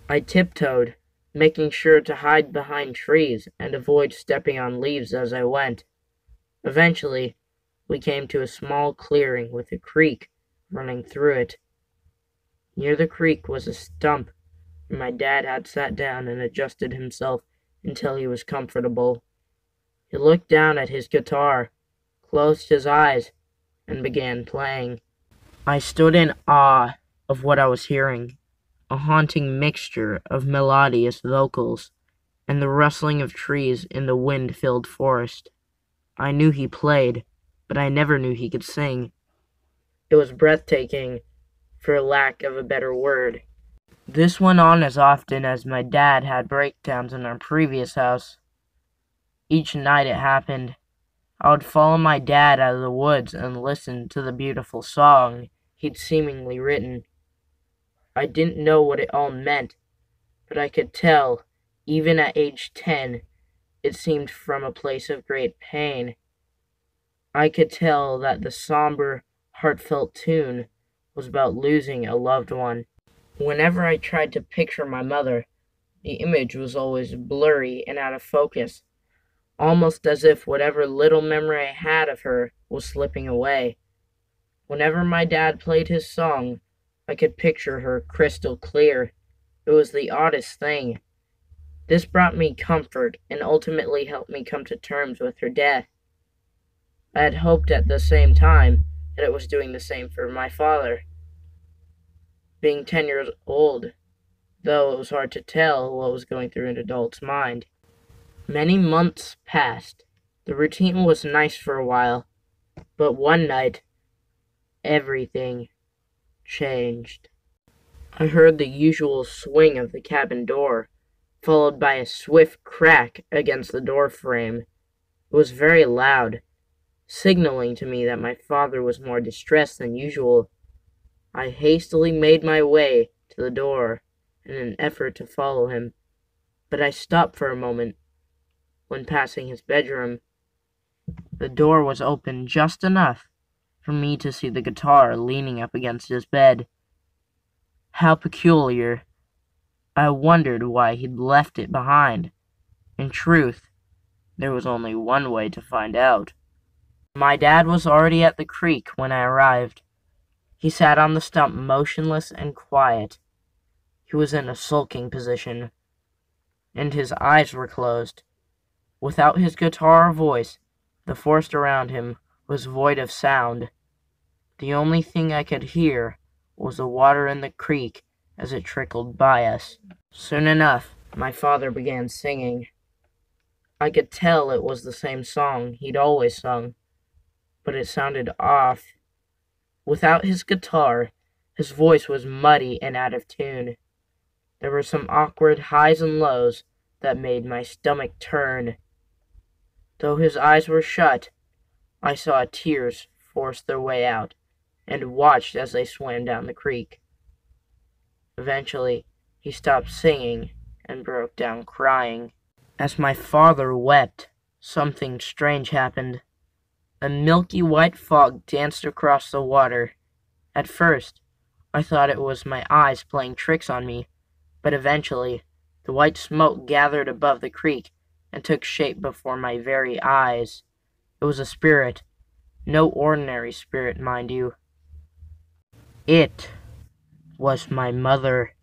I tiptoed, making sure to hide behind trees and avoid stepping on leaves as I went. Eventually, we came to a small clearing with a creek running through it. Near the creek was a stump where my dad had sat down and adjusted himself until he was comfortable. He looked down at his guitar, closed his eyes, and began playing. I stood in awe of what I was hearing, a haunting mixture of melodious vocals and the rustling of trees in the wind-filled forest. I knew he played, but I never knew he could sing. It was breathtaking, for lack of a better word. This went on as often as my dad had breakdowns in our previous house. Each night it happened. I would follow my dad out of the woods and listen to the beautiful song he'd seemingly written. I didn't know what it all meant, but I could tell, even at age 10, it seemed from a place of great pain. I could tell that the somber, heartfelt tune was about losing a loved one. Whenever I tried to picture my mother, the image was always blurry and out of focus, almost as if whatever little memory I had of her was slipping away. Whenever my dad played his song, I could picture her crystal clear. It was the oddest thing. This brought me comfort and ultimately helped me come to terms with her death. I had hoped at the same time that it was doing the same for my father. Being 10 years old, though it was hard to tell what was going through an adult's mind. Many months passed. The routine was nice for a while, but one night, everything changed. I heard the usual swing of the cabin door, followed by a swift crack against the door frame. It was very loud, signaling to me that my father was more distressed than usual. I hastily made my way to the door in an effort to follow him, but I stopped for a moment when passing his bedroom. The door was open just enough for me to see the guitar leaning up against his bed. How peculiar. I wondered why he'd left it behind. In truth, there was only one way to find out. My dad was already at the creek when I arrived. He sat on the stump motionless and quiet. He was in a sulking position, and his eyes were closed. Without his guitar or voice, the forest around him was void of sound. The only thing I could hear was the water in the creek as it trickled by us. Soon enough, my father began singing. I could tell it was the same song he'd always sung, but it sounded off. Without his guitar, his voice was muddy and out of tune. There were some awkward highs and lows that made my stomach turn. Though his eyes were shut, I saw tears force their way out and watched as they swam down the creek. Eventually, he stopped singing and broke down crying. As my father wept, something strange happened. A milky white fog danced across the water. At first, I thought it was my eyes playing tricks on me, but eventually, the white smoke gathered above the creek and took shape before my very eyes. It was a spirit. No ordinary spirit, mind you. It was my mother.